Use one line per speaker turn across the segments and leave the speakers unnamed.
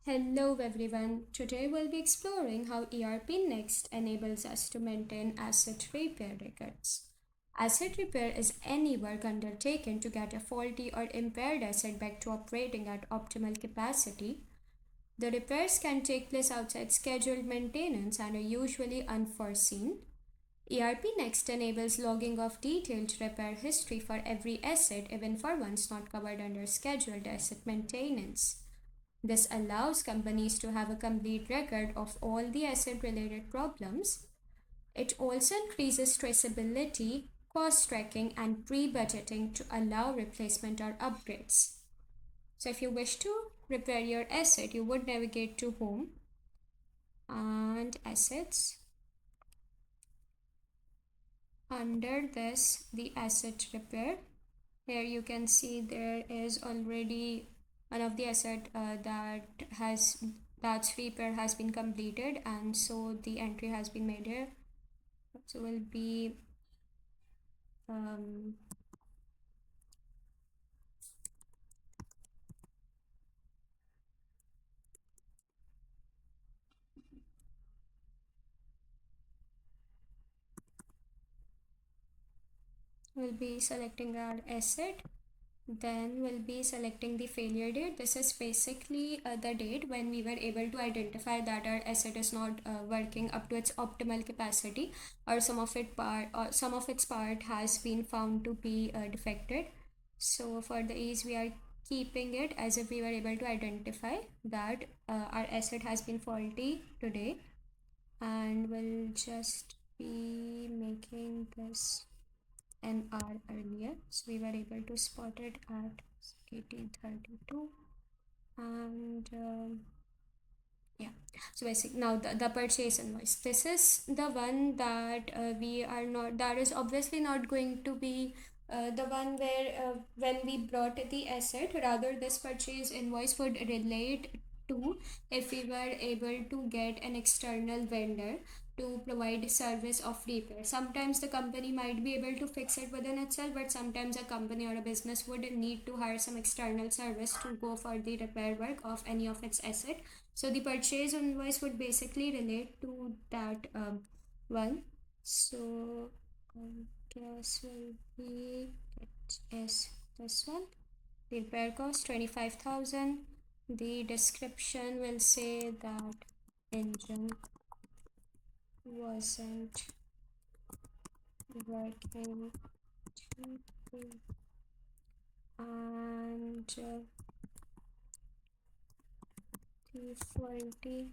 Hello everyone. Today we'll be exploring how ERPNext enables us to maintain asset repair records. Asset repair is any work undertaken to get a faulty or impaired asset back to operating at optimal capacity. The repairs can take place outside scheduled maintenance and are usually unforeseen. ERPNext enables logging of detailed repair history for every asset, even for ones not covered under scheduled asset maintenance. This allows companies to have a complete record of all the asset related problems. It also increases traceability, cost tracking, and pre budgeting to allow replacement or upgrades. So, if you wish to repair your asset, you would navigate to Home and Assets. Under this, the asset repair. Here you can see there is already one of the asset that repair has been completed, and so the entry has been made here. So um, we'll be selecting our asset. Then we'll be selecting the failure date. This is basically the date when we were able to identify that our asset is not working up to its optimal capacity, or some of its part has been found to be defected. So for the ease, we are keeping it as if we were able to identify that our asset has been faulty today, and we'll just be making this an hour earlier, so we were able to spot it at 1832. And yeah, so basic now the purchase invoice, this is the one that we are not, that is obviously not going to be the one where when we brought the asset. Rather, this purchase invoice would relate to if we were able to get an external vendor to provide service of repair. Sometimes the company might be able to fix it within itself, but sometimes a company or a business would need to hire some external service to go for the repair work of any of its asset. So the purchase invoice would basically relate to that one. So guess will be it is this one. The repair cost 25,000. The description will say that engine wasn't working and the faulty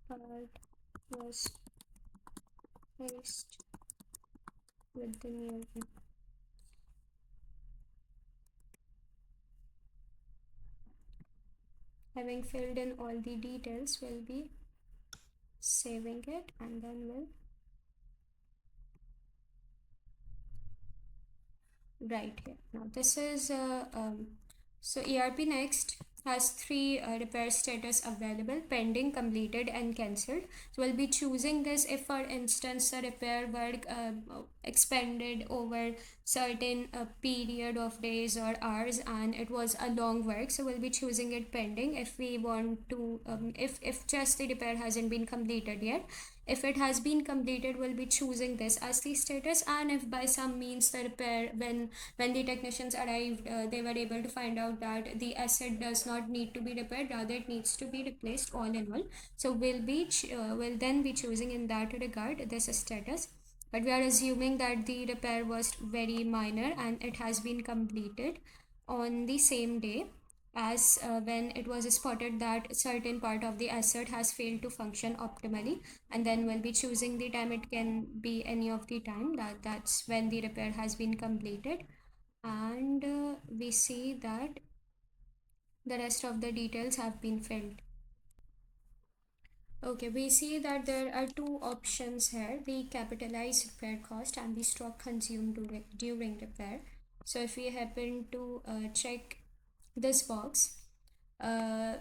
part was placed with the new. Having filled in all the details, we'll be saving it, and then we'll right here. Now this is so ERPNext has three repair status available: pending, completed, and cancelled. So we'll be choosing this if, for instance, the repair work expanded over certain period of days or hours, and it was a long work. So we'll be choosing it pending if we want to, if just the repair hasn't been completed yet. If it has been completed, we'll be choosing this as the status. And if by some means the repair, when the technicians arrived, they were able to find out that the asset does not need to be repaired, rather it needs to be replaced all in all. So we'll then be choosing in that regard this status. But we are assuming that the repair was very minor and it has been completed on the same day as when it was spotted that certain part of the asset has failed to function optimally. And then we'll be choosing the time. It can be any of the time that's when the repair has been completed. And we see that the rest of the details have been filled. Okay, we see that there are two options here: the capitalized repair cost and the stock consumed during repair. So if we happen to check this box, uh,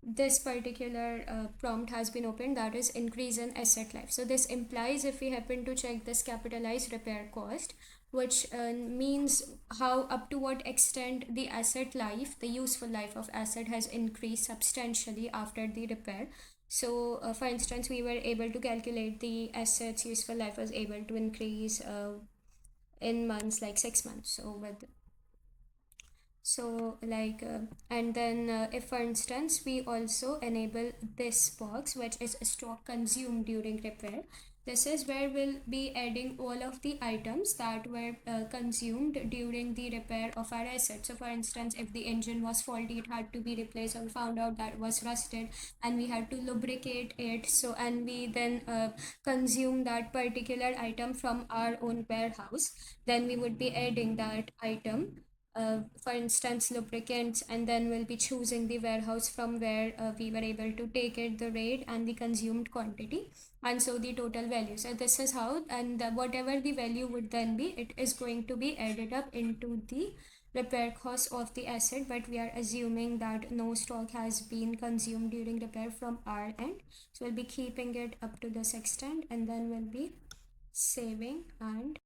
this particular prompt has been opened, that is increase in asset life. So this implies if we happen to check this capitalized repair cost, which means how up to what extent the asset life, the useful life of asset has increased substantially after the repair. So for instance, we were able to calculate the asset's useful life was able to increase in months, like 6 months. And then if for instance we also enable this box, which is stock consumed during repair, this is where we'll be adding all of the items that were consumed during the repair of our asset. So for instance, if the engine was faulty, it had to be replaced, or we found out that it was rusted and we had to lubricate it, so and we then consume that particular item from our own warehouse, then we would be adding that item, for instance lubricants, and then we'll be choosing the warehouse from where we were able to take it, the rate and the consumed quantity, and so the total value. So this is how, and whatever the value would then be, it is going to be added up into the repair cost of the asset, but we are assuming that no stock has been consumed during repair from our end, so we'll be keeping it up to this extent, and then we'll be saving and